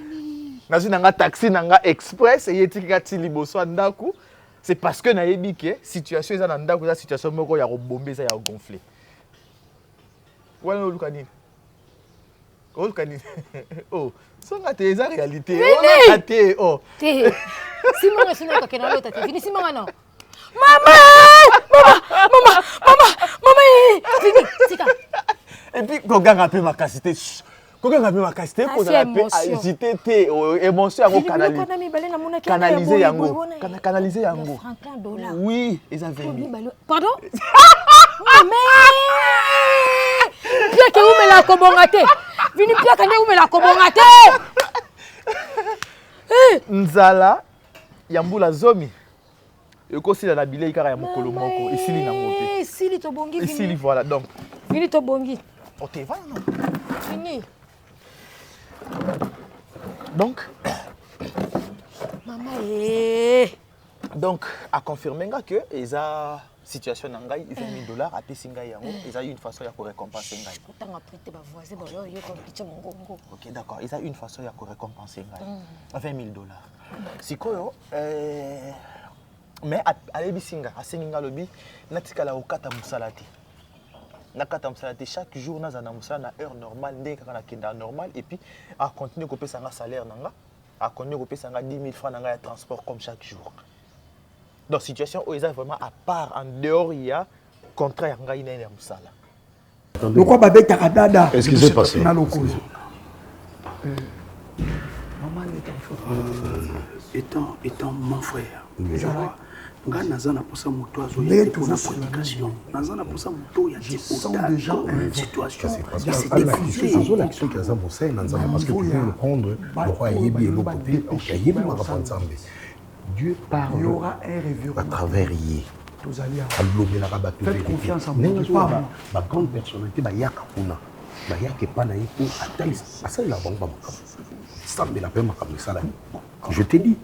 na zina nga taxi nga express et yeti ka ti liboso ndaku c'est parce que na yebi ke situation eza na ndaku za situation moko ya ko bomber za ya gonfler. Voilà look anini. Oh look anini. Oh, ça nga te eza réalité. Oh te oh. Te. Si moi je n'ai pas l'autre te. Fini si moi non. Maman. Fini. Sika. Et puis koga ngape makasité. Koga ngape makasité pour la paix hésiter te émotion yango canaliser yango. Canaliser yango. Oui, ils avaient mis. Pardon? Mais Pia ke umela kobongate. Vini pia kande umela kobongate. Nzala yambula zomi. Yoko sila na bilei kaka ya mokolo moko isili na ngope. Isili to bongi vini. Isili voilà donc. Vini to bongi. O te va non. Fini. Donc maman donc a confirmer que eza situation nangai $20 à pesinga yango ils a eu une façon ya ko récompenser ngai. Pourtant après te ba voisin ba yo ko picha mongongo. OK d'accord, ils a eu une façon ya ko récompenser ngai. $20,000. Sikoyo mais à lebisinga a senginga lobi natikala okata musalati. Nakata musalati chaque jour nazana musala na heure normale ndeka kana kenda normal et puis a continuer ko pesa nga salaire nanga, a continuer ko pesa nga 10 000 francs nanga ya transport comme chaque jour. Donc situation où ils sont vraiment à part en dehors il y a contraire ngai na musala. Pourquoi babé takadada? Qu'est-ce qui s'est passé? étant mon frère, je vois. Nga naza na posa moto azo ya pour la prédication. Naza na posa moto ya situation. C'est la question qui a mon sein parce que tu peux le prendre le roi Yebi et l'autre côté. Yebi m'a répondu. Dieu parle à travers Yé. Faites confiance en moi. Ma grande personnalité, Yaka Puna. Yaka Panaï pour atteindre. Ça, il a bon. Ça me l'a fait ma ça. Je t'ai dit.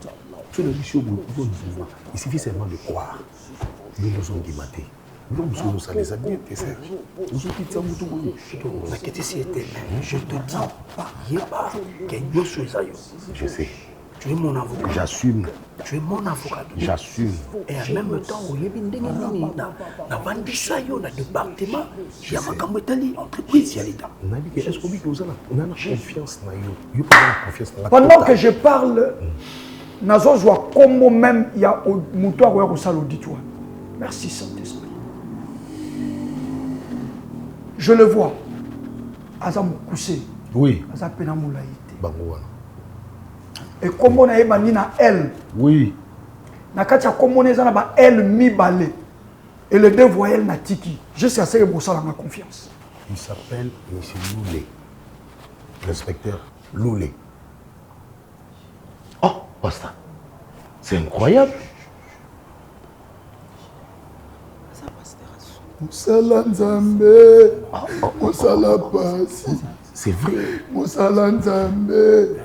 Il suffit seulement de croire. Nous nous sommes guimatés. Nous nous sommes les amis, tes sœurs. Nous sommes petits amoureux. La quête ici était. Je te dis, je sais. Tu es mon avocat. J'assume. Tu es mon avocat. J'assume. Et en même temps, on est bien dans Vandisayo, dans le département, il y a ma cambetali, entreprise, il y a l'État. Est-ce qu'on a confiance dans eux? Pendant que je parle, Nazo joue comme même il y a au moutoir ou au salon auditoire. Merci Saint-Esprit. Je le vois. Azam Koussé. Oui. Azam Penamoulaïté. Et comme on a émané na elle. Oui. Nakatia comme on est na elle mi balé. Et le deux voyelles na tiki. Je sais assez que ça ma confiance. Il s'appelle M. Loulé. L'inspecteur Loulé. Oh, Basta. C'est incroyable. Moussala Nzambe. Moussala Pasi. C'est vrai. Moussala Nzambe.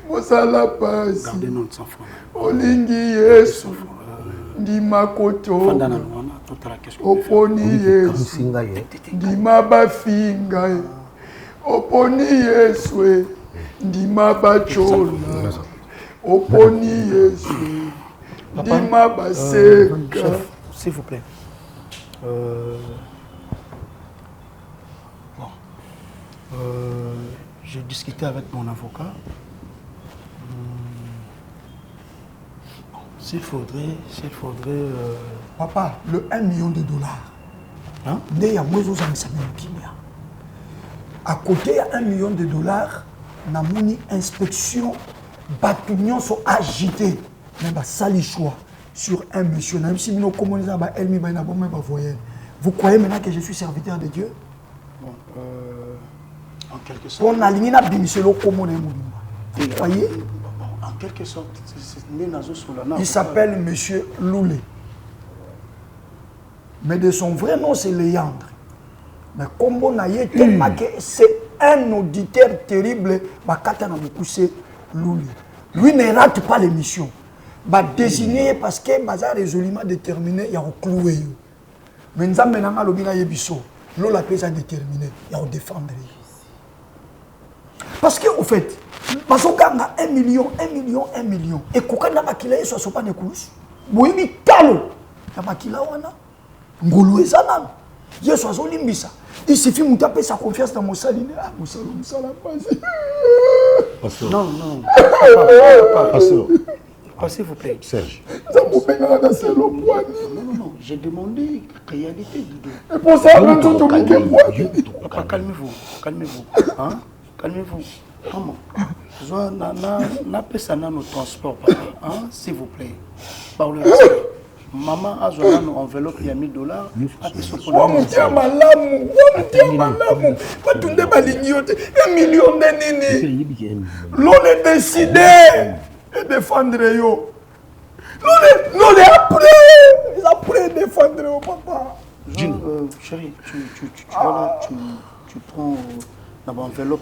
Moussala Pasi. Gardez notre sang-froid. Olingi Yesu. Ndima Koto. Oponi Yesu. Ndima Bafinga. Oponi Yesu. Ndima Bachola. Oponi Yesu. Ndima Baseka. Chef, s'il vous plaît. J'ai discuté avec mon avocat. S'il faudrait... Papa, le 1 million de dollars. Hein? Il y a moins de à côté, il y a 1 million de dollars. On a une inspection. Batunions sont agités. Même ça, les choix sur un monsieur. Même si nous communons, vous croyez maintenant que je suis serviteur de Dieu? Bon, en quelque sorte. On a ligné la bimiselo comme on est. Vous croyez? En quelque sorte, il s'appelle Monsieur Loulé. Mais de son vrai nom, c'est Léandre. Mais comme on a eu tellement que c'est un auditeur terrible, c'est Loulé. Lui ne rate pas l'émission. Il va désigner parce que il a résolument déterminé, il a cloué. Mais nous avons maintenant l'obina yebiso. L'on a déterminé, il a défendre. Parce qu'au fait, parce qu'on a 1 million. Et quand on a makila, il soit pas de coups. Oui, mais talo. Il y a makila wana. Ngolo ezana. Il soit limbisa. Il suffit de taper sa confiance dans mon saline. Ah, mon salam passe. Non. S'il vous plaît. Serge. Non. J'ai demandé la réalité du dos. Et pour ça, calmez-vous. Hein? Calmez-vous. Maman, je nos transports, hein? S'il vous plaît. Par le respect. Maman a joué une enveloppe, il y a $1000. $1 million de nini. L'on est décidé de défendre yo. L'on est après défendre yo, papa. Chérie, tu prends l'enveloppe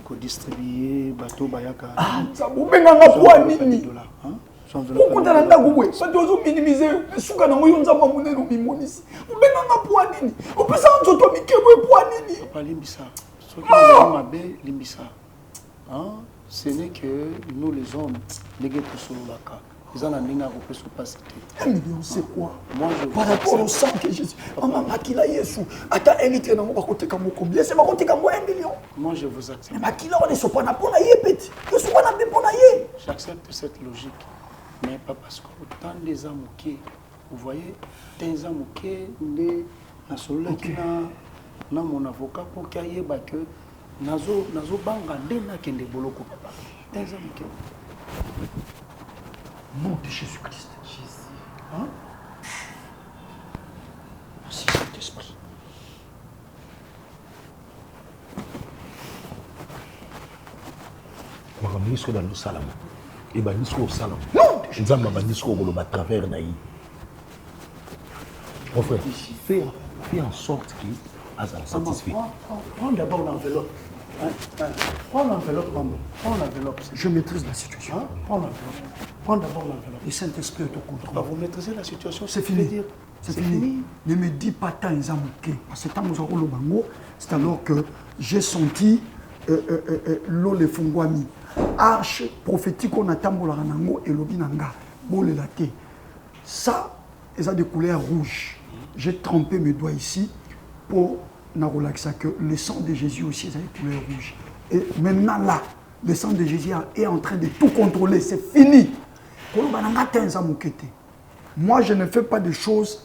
pour distribuer bateau bayaka. Ça vous met dans la poids nini. Pourquoi tu as minimiser ce que tu as minimiser. Vous avez un poids nini. Vous pouvez savoir que tu as poids nini. Papa limbisa. Ce n'est que nous les hommes, les gars pour sur la carte. Ils en ont un passer. 1 million, c'est quoi? Moi, par rapport au sang que Jésus. Maman, Makila Yesu. Attends, un litre dans mon côté comme combien? C'est mon côté comme 1 million. Moi, je vous accepte. Mais Makila, on est sur pas pour naïe, petit. Je suis pas pour naïe. J'accepte cette logique. Mais pas parce que autant des âmes qui, vous voyez, des âmes qui, na mon avocat pour qu'il y ait que nazo banga ndena kende boloko papa. Eza muke. Nom de Jésus-Christ. Jésus. Hein? Merci Saint-Esprit. Makamnisko dans le salam. Et banisko au salam. Non! Nzamba banisko au à travers naï. Mon frère, fais en sorte qu'il soit satisfait. Prends d'abord l'enveloppe. Prends l'enveloppe, maman. Prends l'enveloppe. Je maîtrise la situation. Hein? Prends l'enveloppe. Prends d'abord l'enveloppe. Le Saint-Esprit est au contrôle. Vous maîtrisez la situation. C'est fini. C'est fini. Ne me dis pas tant ils ont moqué. Parce que tant nous avons le bango, c'est alors que j'ai senti l'eau le fongwami. Arche prophétique on attend pour la ranango et l'obinanga. Bon le latte. Ça, ils ont des couleurs rouges. J'ai trempé mes doigts ici pour nous relaxer que le sang de Jésus aussi a des couleurs rouges. Et maintenant là, le sang de Jésus est en train de tout contrôler. C'est fini. Moi, je ne fais pas de choses.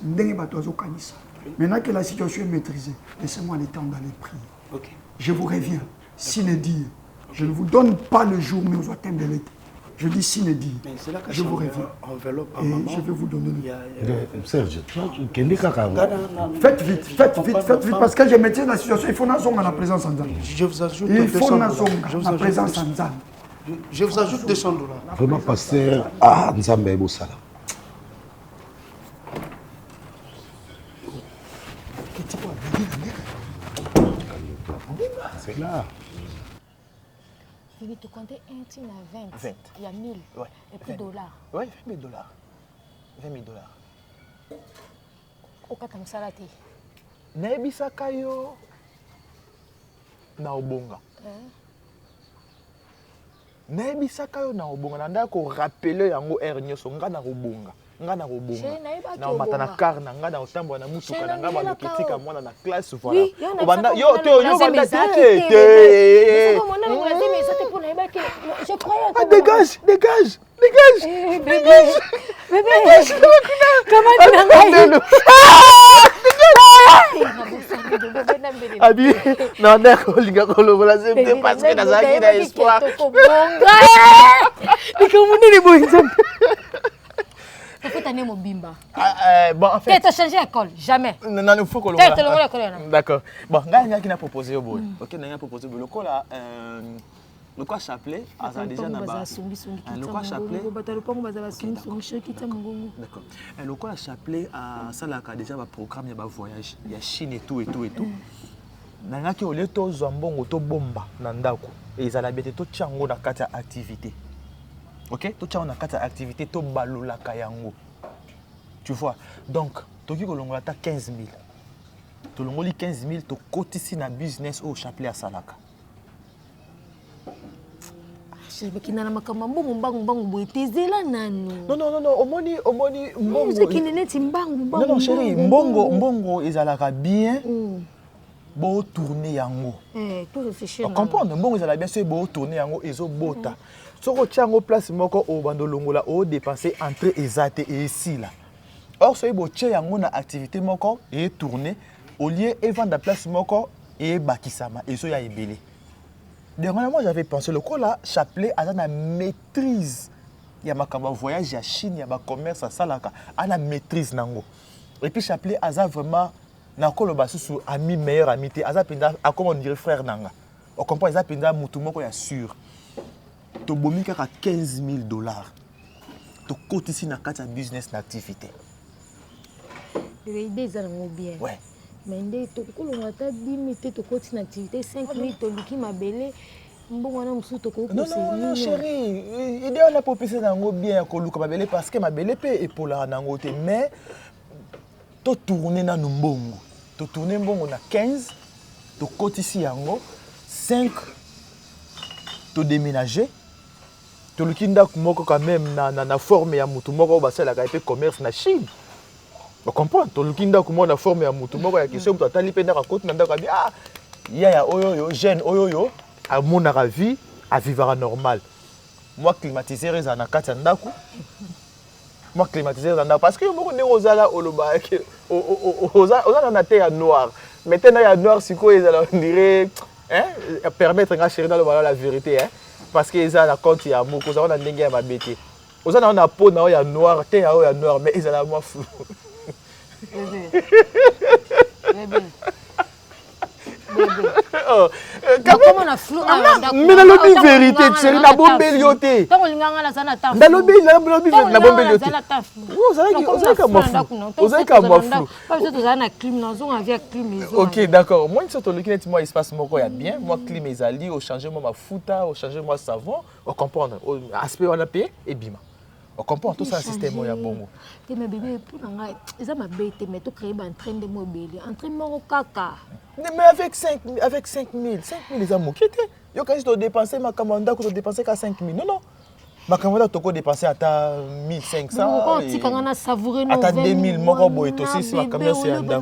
Maintenant que la situation est maîtrisée, laissez-moi le temps d'aller prier. Okay. Je vous reviens. Sinédie. Je ne vous donne pas le jour, mais vous attendez l'été. Je dis Sinédie. Je vous reviens. Et je vais vous donner le... Serge, faites vite, parce que je maîtrise la situation. Il faut n'azonga la présence en Zan. Je vous ajoute Il faut n'azonga la présence en Zan. Je vous ajoute $200. Vraiment, pasteur, ah, Nzamba Bosala. C'est là. Il te comptait 1 à 20. Il y a 1000. Ouais. Et puis dollars. Oui, 20 000 $. 20 000 $. Au Katam Salati. Naebisaka yo na obonga. Naebisaka yo na obonga. Nanda ko rappeler yango er nyoso nga na obonga. Nga na obonga. Na matana car na nga na otambo na mutuka na nga ba lokitika mwana na classe voilà. Obanda yo banda te. Je croyais. Ah dégage. Bébé. Comment tu m'as Abi, non, d'accord, les gars, c'est parce que dans un a espoir. Bon, en fait. Tu as changé d'école, jamais. Non, il faut que l'on. D'accord. Bon, il y a proposé au bout. Ok, il y a proposé au bout. Le quoi chapelet, ça déjà n'a pas. Le quoi chapelet. D'accord. Le quoi chapelet, ça là déjà va programme, il y a voyage, il y a Chine et tout. Nanga ki ole to zambongo to bomba na ndako. Et ça la bête to tchango na kata activité. Ok? To tchango na kata activité to balola kayango. Tu vois? Donc, to ki kolongola ta 15 000. To longoli 15 000 to kotisi na business au chapelet à salaka. Non, chérie, mbongo ezalaka bien. Bo tourner yango. On comprend, mbongo ezalaka bien c'est bo tourner yango ezo bota. Soko tiango place moko o bando longola o dépenser entrée ezate et ici là. Or so bo tia yango na activité moko et tourner au lieu et vendre la place moko et bakisama et so ya ebele. Dernièrement, j'avais pensé le coup là, chapelet à la maîtrise. Il y a ma voyage à Chine, il y a ma commerce à Salaka, à la maîtrise nango. Et puis chapelet à ça vraiment, na ko le basu sous ami meilleur amitié, à ça pinda à comment on dirait frère nanga. On comprend ça pinda mutumo ko ya sûr. To bomi kaka 15 000 $. To côté ici na kata business d'activité. L'idée ça me bien. Ouais. Mais ndé to kolonga ta 10 000 to continue activité 5 000 to luki mabele mbongo na musu to ko non chérie, idée on a proposé nango bien ko luka mabele parce que mabele pe epola nango te mais to tourner na mbongo. To tourner mbongo na 15 to kotisi yango 5 to déménager to luki ndako moko quand même na forme ya mutu moko basala ka pe commerce na Chine. On comprend, tu as comment on a formé à Moutou, il y a question que tu as lipé dans la côte, il y a oyoyo, jeune oyoyo, à mon avis, à vivre normal. Moi, climatisé, je suis en moi, climatisé, parce que je suis aux ala aux ala noir. Maintenant, il y a noir, c'est quoi, on dirait, permettre à chérie dans le malheur la vérité, hein, parce que ça la compte il y a beaucoup, ça on a n'engagé à ma bêtise. Aux on a peau na ya noir, te ya noir, mais ils ont la moi flou. Comment on a flou? Mais dans le vérité, chérie, la bombe belioté. Tant on l'inganga la zana ta. Dans le bil, la bombe belioté. Vous avez qu'à moi flou. Vous avez qu'à moi flou. Parce que tu as un clim, nous avons avec clim. Ok, d'accord. Moi, sur le kinet, moi, espace mon corps, il y a bien. Moi, clim mes alliés, au changer moi ma fouta, au changer moi savon, au comprendre, au aspect on a payé et bima. On comprend tout ça, un système il y a bon. Mais bébé, pour nous, ils ont ma bête, mais tu crées un train de mobile, un train de caca. Mais avec 5 000, ils ont moqué. Yo quand je dépenser ma commande, je dépenser qu'à 5 000. Non, non. Ma commande, tu peux dépenser à 1 500. Tu peux savourer à 2 000, moi, je aussi si ma commande c'est un peu.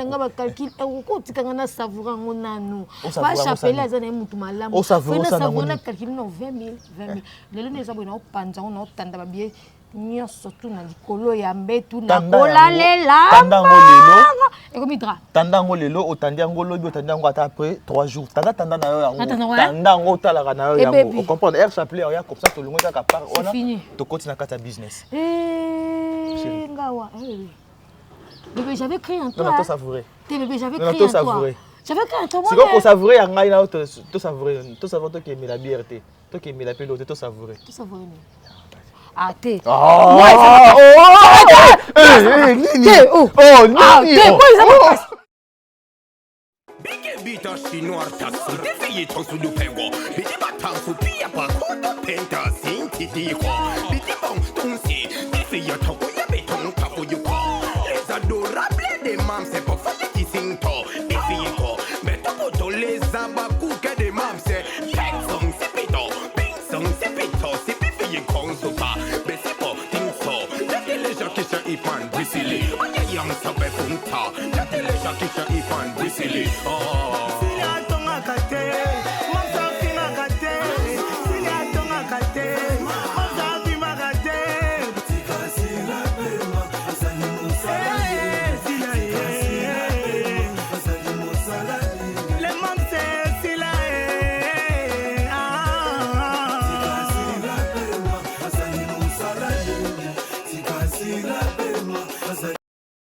Tu peux savourer mon nanou. Pas chapeler les années mutumalam. Au savourer ça na mon calcul non 20 000. Les gens les abonnés au panza, on a tanda bien. Nyos surtout na likolo ya mbetu na kolalela. Tandango lelo. Et comme idra. Tandango lelo, otandango lobi, otandango ata après 3 jours. Tanda na yo yango. Tandango tala na yo yango. On comprend air chapelet ya comme ça tout le monde ka part ona. To continue na kata business. Ngawa. Bébé, j'avais créé un toi. Non, non, to savourer. Bébé, j'avais créé un toi. J'avais créé un toi. C'est quoi qu'on savourer ya ngai na to savourer. To savourer to qui aimer la bière té. To qui aimer la pelote to savourer. To savourer. Ah, t'es. Oh, oh,